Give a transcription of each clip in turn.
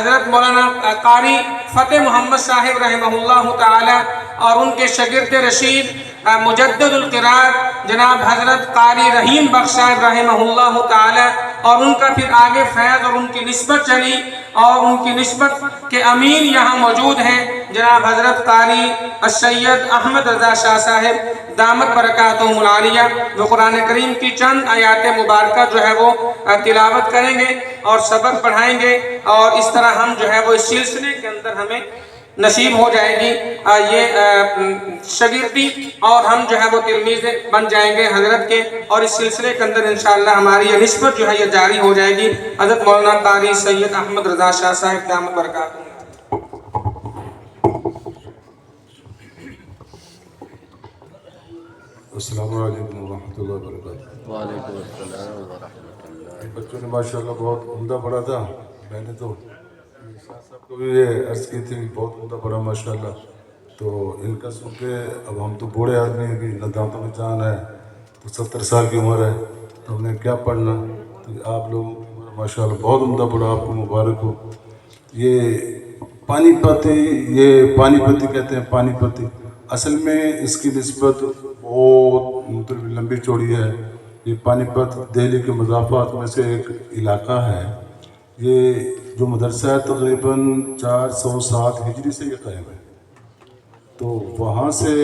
حضرت مولانا قاری فتح محمد صاحب رحمہ تعالی اور ان کے شاگرد رشید مجدد القرات جناب حضرت قاری رحیم بخش صاحب رحمہ تعالی، اور ان کا پھر آگے فیض اور ان کی نسبت چلی، اور ان کی نسبت کے امین یہاں موجود ہیں جناب حضرت قاری السید احمد رضا شاہ صاحب دامت برکاتہم العالیہ، وہ قرآن کریم کی چند آیات مبارکہ جو ہے وہ تلاوت کریں گے اور سبق پڑھائیں گے، اور اس طرح ہم جو ہے وہ اس سلسلے کے اندر ہمیں نصیب ہو جائے گی یہ شاگردی، اور ہم جو ہے وہ تلمیذ بن جائیں گے حضرت کے، اور اس سلسلے کے اندر انشاءاللہ ہماری یہ نسبت جو ہے یہ جاری ہو جائے گی حضرت مولانا قاری سید احمد رضا شاہ صاحب دامت برکاتہ۔ السلام علیکم ورحمۃ اللہ وبرکاتہ۔ وعلیکم السلام ورحمۃ اللہ۔ بچوں نے ماشاءاللہ بہت عمدہ پڑھا تھا، میں نے تو شاہ صاحب کو بھی یہ عرض کی تھی بہت عمدہ پڑھا ماشاءاللہ، تو ان کا سن کے اب ہم تو بوڑھے آدمی ہیں، ابھی دانتوں میں جان ہے، تو 70 سال کی عمر ہے، تو ہم نے کیا پڑھنا، تو آپ لوگوں کی عمر ماشاءاللہ بہت عمدہ پڑھا، آپ کو مبارک ہو۔ یہ پانی پتی کہتے ہیں، پانی پتی اصل میں اس کی نسبت بہت مطلب لمبی چوڑی ہے۔ یہ پانی پت دہلی کے مضافات میں سے ایک علاقہ ہے۔ یہ جو مدرسہ ہے تقریباً 407 ہجری سے یہ قائم ہے، تو وہاں سے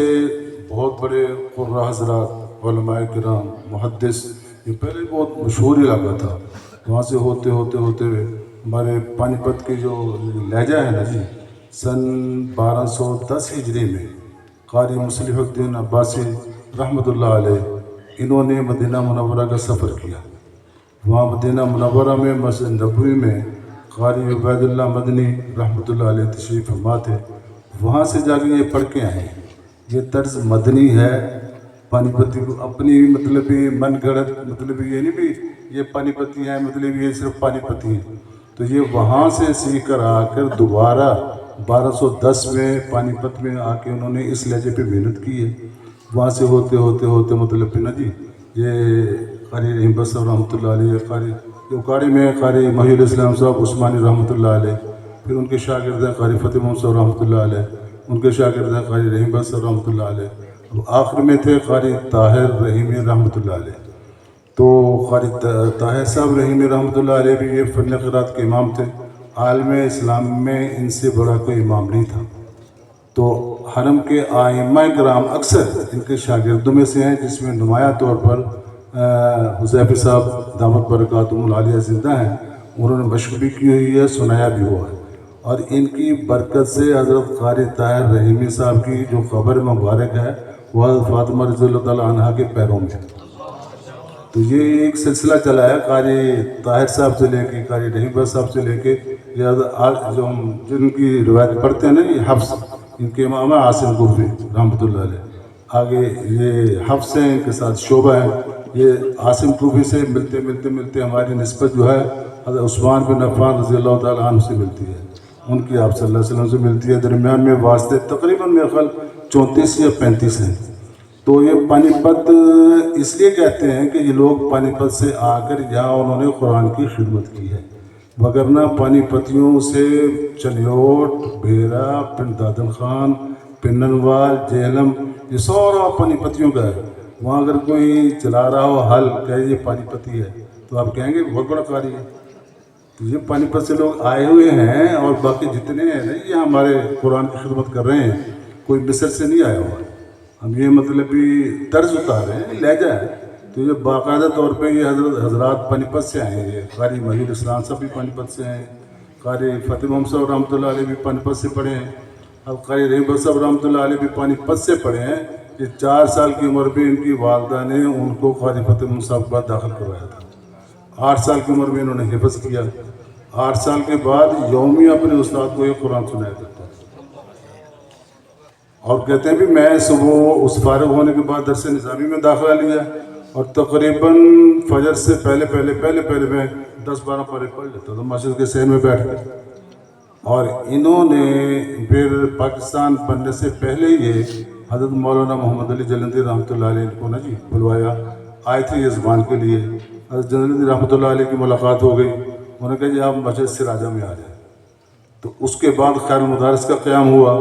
بہت بڑے قراء حضرات، علماء کرام، محدث، یہ پہلے بہت مشہور علاقہ تھا، وہاں سے ہوتے ہوتے ہوتے ہمارے پانی پت کی جو لہجہ ہے نا جی، سن 1210 ہجری میں قاری مصلح الدین عباسی رحمۃ اللہ علیہ انہوں نے مدینہ منورہ کا سفر کیا۔ وہاں مدینہ منورہ میں مسجد نبوی میں قاری عبید اللہ مدنی رحمۃ اللہ علیہ تشریف فرما تھے، وہاں سے جا کے یہ پڑھ کے آئے ہیں۔ یہ طرز مدنی ہے، پانی پتی کو اپنی مطلب من گھڑت مطلب یہ نہیں بھی یہ پانی پتی ہیں مطلب یہ صرف پانی پتی ہیں، تو یہ وہاں سے سیکھ کر آ کر دوبارہ 1210 میں پانی پت میں آ کے انہوں نے اس لہجے پہ محنت کی ہے۔ وہاں سے ہوتے ہوتے ہوتے مطلب نا جی یہ قاری رحیم بخش صاحب رحمۃ اللہ علیہ، قاری اکاڑی میں قاری محی الاسلام صاحب عثمانی رحمۃ اللہ علیہ، پھر ان کے شاگرد ہیں قاری فتح محمد صاحب رحمۃ اللہ علیہ، ان کے شاگرد ہیں قاری رحیم بخش صاحب رحمۃ اللہ علیہ، اب آخر میں تھے قاری طاہر رحیمی رحمۃ اللہ علیہ۔ تو قاری طاہر صاحب رحیمی رحمۃ اللہ علیہ بھی یہ فن قرات کے امام تھے، عالم اسلام میں ان سے بڑا کوئی امام نہیں تھا۔ تو حرم کے ائمہ کرام اکثر ان کے شاگردوں میں سے ہیں، جس میں نمایاں طور پر حذیفی صاحب دامت برکاتہم العالیہ زندہ ہیں، انہوں نے مشق بھی کی ہوئی ہے، سنایا بھی ہوا ہے، اور ان کی برکت سے حضرت قاری طاہر رحیمی صاحب کی جو قبر مبارک ہے وہ حضرت فاطمہ رضی اللہ تعالیٰ عنہا کے پیروں میں۔ تو یہ ایک سلسلہ چلا ہے قاری طاہر صاحب سے لے کے قاری رحیم بخش صاحب سے لے کے جو ہم جن کی روایت پڑھتے ہیں نا یہ حفظ، ان کے امام ہیں عاصم کوفی رحمۃ اللہ علیہ، آگے یہ حفظ ہیں، ان کے ساتھ شعبہ ہیں، یہ عاصم کوفی سے ملتے ملتے ملتے ہماری نسبت جو ہے حضرت عثمان بن عفان رضی اللہ تعالیٰ عنہ سے ملتی ہے، ان کی آپ صلی اللہ علیہ وسلم سے ملتی ہے، درمیان میں واسطے تقریباً میرے خیال 34 یا 35 ہیں۔ تو یہ پانی پت اس لیے کہتے ہیں کہ یہ لوگ پانی پت سے آ کر یہاں انہوں نے قرآن کی خدمت کی ہے، وگرنہ پانی پتیوں سے چلیوٹ، بھیرا، پنڈ دادن خان، پننوال، جہلم، یہ سارا پانی پتیوں کا ہے۔ وہاں اگر کوئی چلا رہا ہو حل کہ یہ پانی پتی ہے تو آپ کہیں گے بہت بڑا قاری ہے۔ تو یہ پانی پت سے لوگ آئے ہوئے ہیں، اور باقی جتنے ہیں نا یہ ہمارے قرآن کی خدمت کر رہے ہیں، کوئی مصر سے نہیں آیا ہوا ہے، ہم یہ مطلب طرز اتار رہے ہیں، لہجہ ہے۔ تو یہ باقاعدہ طور پہ یہ حضرات پانی پت سے آئے ہیں، یہ قاری محی الاسلام صاحب بھی پانی پت سے ہیں، قاری فتح محمد صاحب رحمۃ اللہ علیہ بھی پانی پت سے پڑھے ہیں، اب قاری رحیم بخش صاحب رحمۃ اللہ علیہ بھی پانی پت سے پڑھے ہیں۔ یہ 4 سال کی عمر میں ان کی والدہ نے ان کو قاری فتح محمد صاحب کے بعد داخل کروایا تھا، 8 سال کی عمر میں انہوں نے حفظ کیا، 8 سال کے بعد یومی اپنے استاد کو یہ قرآن سنایا کرتا ہے، اور کہتے ہیں بھی میں صبح اس فارغ ہونے کے بعد درس نظامی میں داخلہ لیا، اور تقریباً فجر سے پہلے میں 10-12 پارے پڑھ لیتا تھا مسجد کے صحن میں بیٹھ کے۔ اور انہوں نے پھر پاکستان بننے سے پہلے یہ حضرت مولانا محمد علی جلندی رحمۃ اللہ علیہ کو نا جی بلوایا، آئے تھے یہ زبان کے لیے، حضرت جلندی رحمۃ اللہ علیہ کی ملاقات ہو گئی، انہوں نے کہا جی آپ مسجد سراجہ میں آ جائیں، تو اس کے بعد خیر المدارس کا قیام ہوا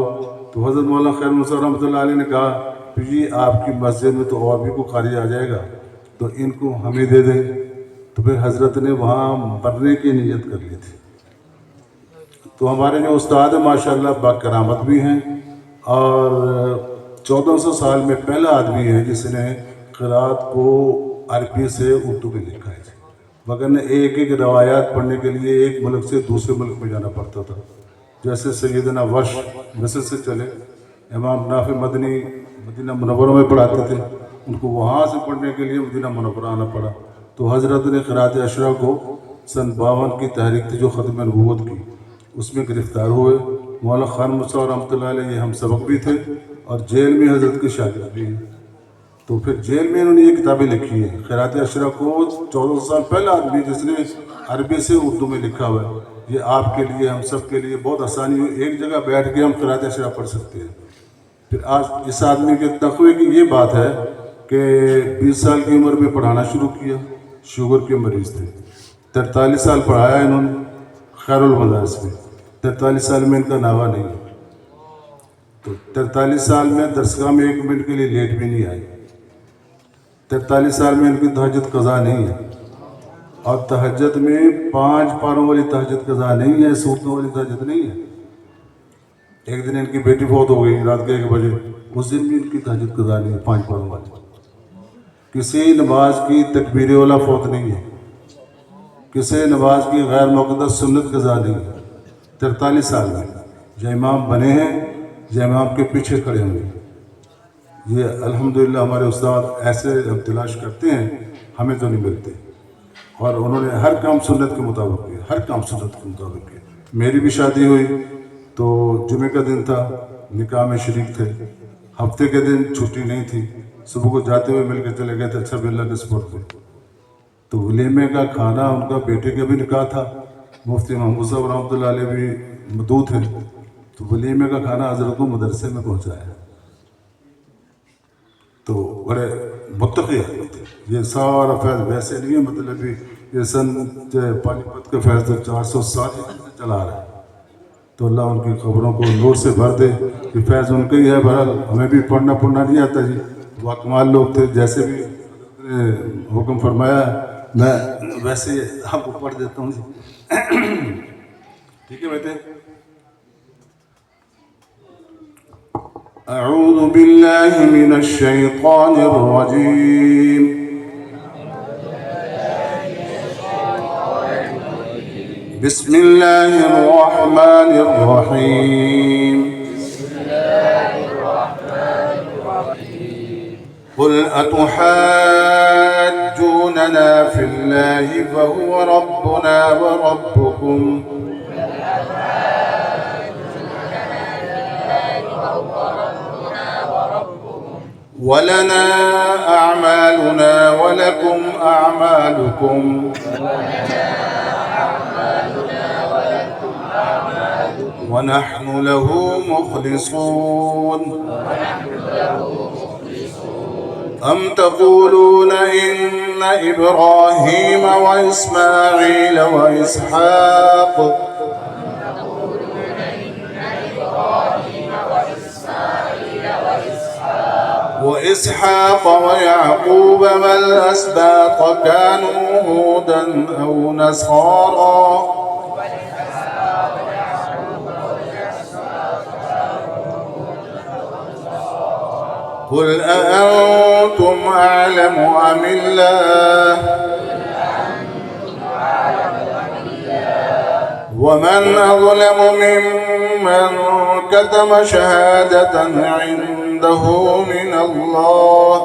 تو حضرت مولانا خیر المدارس رحمۃ اللہ علیہ نے کہا کہ جی آپ کی مسجد میں تو اور بھی کوئی قاری آ جائے گا تو ان کو ہمیں دے دیں. تو پھر حضرت نے وہاں مرنے کی نیت کر لی تھی. تو ہمارے جو استاد ہیں ماشاءاللہ با کرامت بھی ہیں اور 1400 سال میں پہلا آدمی ہے جس نے قرات کو عربی سے اردو میں لکھا ہے. وگرنہ ایک ایک روایات پڑھنے کے لیے ایک ملک سے دوسرے ملک میں جانا پڑتا تھا. جیسے سیدنا ورش مصر سے چلے, امام نافع مدنی مدینہ منورہ میں پڑھاتے تھے, ان کو وہاں سے پڑھنے کے لیے مدینہ منورہ آنا پڑا. تو حضرت نے قرات عشرہ کو سن 52 کی تحریک تھی جو ختم نبوت کی, اس میں گرفتار ہوئے. مولانا خان مصطفیٰ رحمۃ اللہ علیہ یہ ہم سبق بھی تھے اور جیل میں حضرت کے شاگرد بھی ہیں. تو پھر جیل میں انہوں نے یہ کتابیں لکھی ہیں. قرات عشرہ کو 1400 سال پہلا آدمی جس نے عربی سے اردو میں لکھا ہوا ہے. یہ آپ کے لیے ہم سب کے لیے بہت آسانی ہوئی, ایک جگہ بیٹھ کے ہم قرات عشرہ پڑھ سکتے ہیں. پھر آج اس آدمی کے تقوی کی یہ بات ہے کہ 20 سال کی عمر میں پڑھانا شروع کیا, شوگر کے مریض تھے. 43 سال پڑھایا انہوں نے خیر المدارس میں. 43 سال میں ان کا ناوا نہیں. تو 43 سال میں درسگاہ میں 1 منٹ کے لیے لیٹ بھی نہیں آئی. 43 سال میں ان کی تہجد قضا نہیں ہے, اور تہجد میں 5 پاروں والی تہجد قضا نہیں ہے, سورتوں والی تہجد نہیں ہے. ایک دن ان کی بیٹی فوت ہو گئی رات کے 1 بجے, اس دن بھی ان کی تہجد قضا نہیں ہے 5 پاروں والی. کسی نماز کی تکبیر اولا فوت نہیں ہے, کسی نماز کی غیر مقدس سنت قضا نہیں ہے. 43 سال میں جو امام بنے ہیں جو امام کے پیچھے کھڑے ہوں گے. یہ الحمدللہ ہمارے استاد ایسے ہم تلاش کرتے ہیں, ہمیں تو نہیں ملتے. اور انہوں نے ہر کام سنت کے مطابق کیا, ہر کام سنت کے مطابق کیا. میری بھی شادی ہوئی تو جمعہ کا دن تھا, نکاح میں شریک تھے. ہفتے کے دن چھٹی نہیں تھی, صبح کو جاتے ہوئے مل کے چلے گئے تھے. اچھا بھی اللہ کے سپرد تھے. تو ولیمے کا کھانا ان کا بیٹے کا بھی نکاح تھا, مفتی محمود صاحب رحمۃ اللہ علیہ بھی مدعو تھے. تو ولیمے کا کھانا حضرت کو مدرسے میں پہنچایا. تو بڑے متقی آدمی تھے. یہ سارا فیض ویسے نہیں ہے, مطلب یہ سن پانی پت کا فیض تو 400 سال سے چلا رہا ہے. تو اللہ ان کی خبروں کو نور سے بھر دے. یہ فیض ان کا ہی ہے. بہرحال ہمیں بھی پڑھنا نہیں آتا جی, وہ کمال لوگ تھے. جیسے بھی حکم فرمایا میں ویسے آپ کو پڑھ دیتا ہوں جی. ٹھیک ہے بیٹے. اعوذ باللہ من الشیطان الرجیم. بسم اللہ الرحمن الرحیم. قل أتحاجوننا في الله فهو ربنا وربكم ولنا أعمالنا ولكم أعمالكم ونحن له مخلصون. أم تقولون إن إبراهيم وإسماعيل وإسحاق ويعقوب والأسباط كانوا هودا أو نصارى قل أأنتم أعلم أم الله ومن أظلم ممن كتم شهادة عنده من الله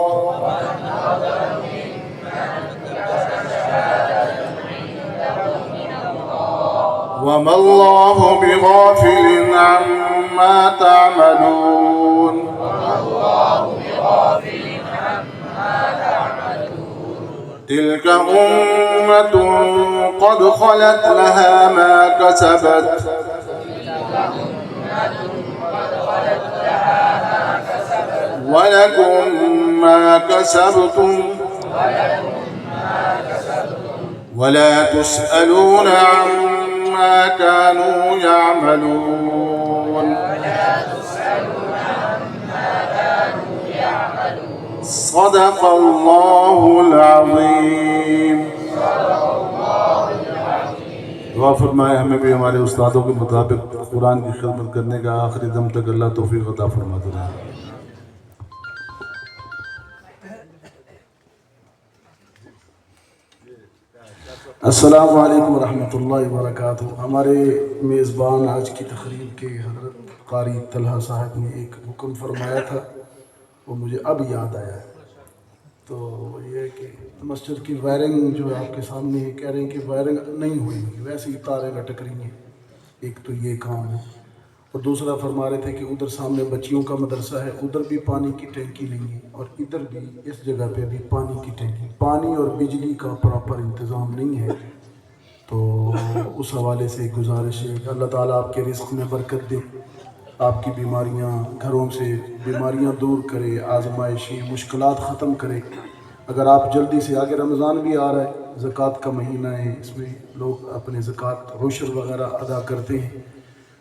وما الله بغافل عما تعملون. تلك أمة قد خلت لها ما كسبت ولكم ما كسبتم ولا تسألون عما عما كانوا يعملون صدق الله العظيم. دعا فرمائے ہمیں بھی ہمارے استادوں کے مطابق قرآن کی خدمت کرنے کا آخری دم تک اللہ توفیق عطا فرماتے رہے. السلام علیکم ورحمۃ اللہ وبرکاتہ. ہمارے میزبان آج کی تقریب کے حضرت قاری طلحہ صاحب نے ایک حکم فرمایا تھا، وہ مجھے اب یاد آیا ہے. تو یہ ہے کہ مسجد کی وائرنگ جو ہے آپ کے سامنے کہہ رہے ہیں کہ وائرنگ نہیں ہوئی، ویسے ہی تاریں لٹک رہی ہیں. ایک تو یہ کام ہے، اور دوسرا فرما رہے تھے کہ ادھر سامنے بچیوں کا مدرسہ ہے، ادھر بھی پانی کی ٹینکی لیں گے اور ادھر بھی اس جگہ پہ بھی پانی کی ٹینکی. پانی اور بجلی کا پراپر انتظام نہیں ہے، تو اس حوالے سے گزارش ہے کہ اللہ تعالیٰ آپ کے رزق میں برکت دے، آپ کی بیماریاں گھروں سے بیماریاں دور کرے، آزمائشیں مشکلات ختم کرے. اگر آپ جلدی سے آگے رمضان بھی آ رہا ہے، زکوٰۃ کا مہینہ ہے، اس میں لوگ اپنے زکوٰۃ عشر وغیرہ ادا کرتے ہیں،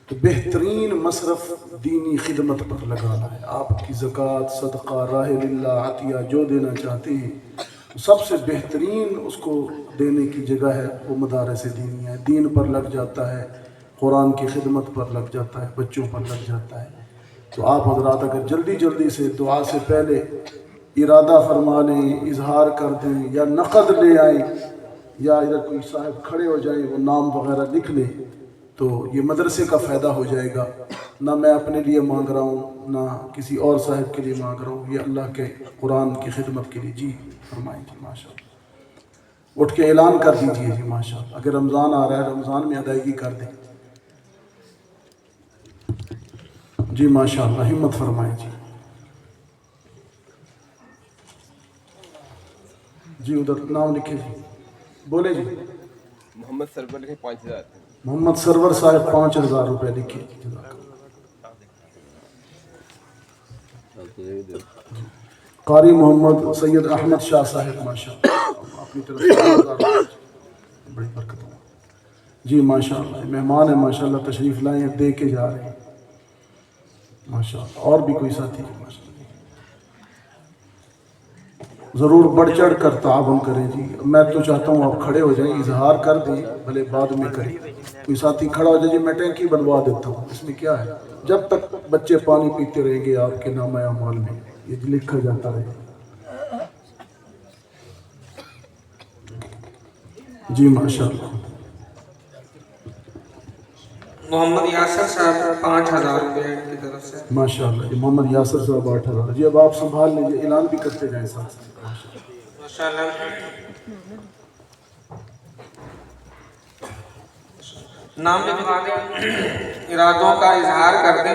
تو بہترین مصرف دینی خدمت پر لگانا ہے. آپ کی زکوٰۃ، صدقہ، راہ للہ، عطیہ جو دینا چاہتے ہیں، سب سے بہترین اس کو دینے کی جگہ ہے وہ مدارس دینی ہے. دین پر لگ جاتا ہے، قرآن کی خدمت پر لگ جاتا ہے، بچوں پر لگ جاتا ہے. تو آپ حضرات اگر جلدی جلدی سے دعا سے پہلے ارادہ فرما لیں، اظہار کر دیں، یا نقد لے آئیں، یا ادھر کوئی صاحب کھڑے ہو جائیں وہ نام وغیرہ لکھ لیں، تو یہ مدرسے کا فائدہ ہو جائے گا. نہ میں اپنے لیے مانگ رہا ہوں، نہ کسی اور صاحب کے لیے مانگ رہا ہوں، یہ اللہ کے قرآن کی خدمت کے لیے. جی فرمائیں جی. ماشاء اللہ اٹھ کے اعلان کر دیجئے جی. ماشاء اللہ اگر رمضان آ رہا ہے رمضان میں ادائیگی کر دیں. جی ماشاء اللہ ہمت فرمائیں جی. جی ادھر نام لکھے جی، بولے جی. محمد سرور لکھے 5000. محمد سرور صاحب 5000 روپے لکھے. قاری محمد سید احمد شاہ صاحب ماشاء اللہ اپنی طرف سے بڑی برکت ہو. جی ماشاء اللہ مہمان ہیں ماشاء اللہ، تشریف لائے ہیں، دے کے جا رہے ہیں ماشاء اللہ. اور بھی کوئی ساتھی ہے ماشاء اللہ، ضرور بڑھ چڑھ کر تعاون کریں جی. میں تو چاہتا ہوں آپ کھڑے ہو جائیں، اظہار کر دیں، بھلے بعد میں کریں. کوئی ساتھی کھڑا ہو جائے جی میں ٹینکی بنوا دیتا ہوں، اس میں کیا ہے، جب تک بچے پانی پیتے رہیں گے آپ کے نامہ اعمال میں یہ لکھا جاتا رہے. جی ماشاء اللہ. محمد یاسر صاحب 5000 روپے کی طرف سے. ماشاء اللہ جی. محمد یاسر صاحب 8000. جی اب آپ سنبھال لیجیے، اعلان بھی کرتے جائیں ساتھ ساتھ. ماشاء اللہ نام لکھوا دیں، ارادوں کا اظہار کر دیں.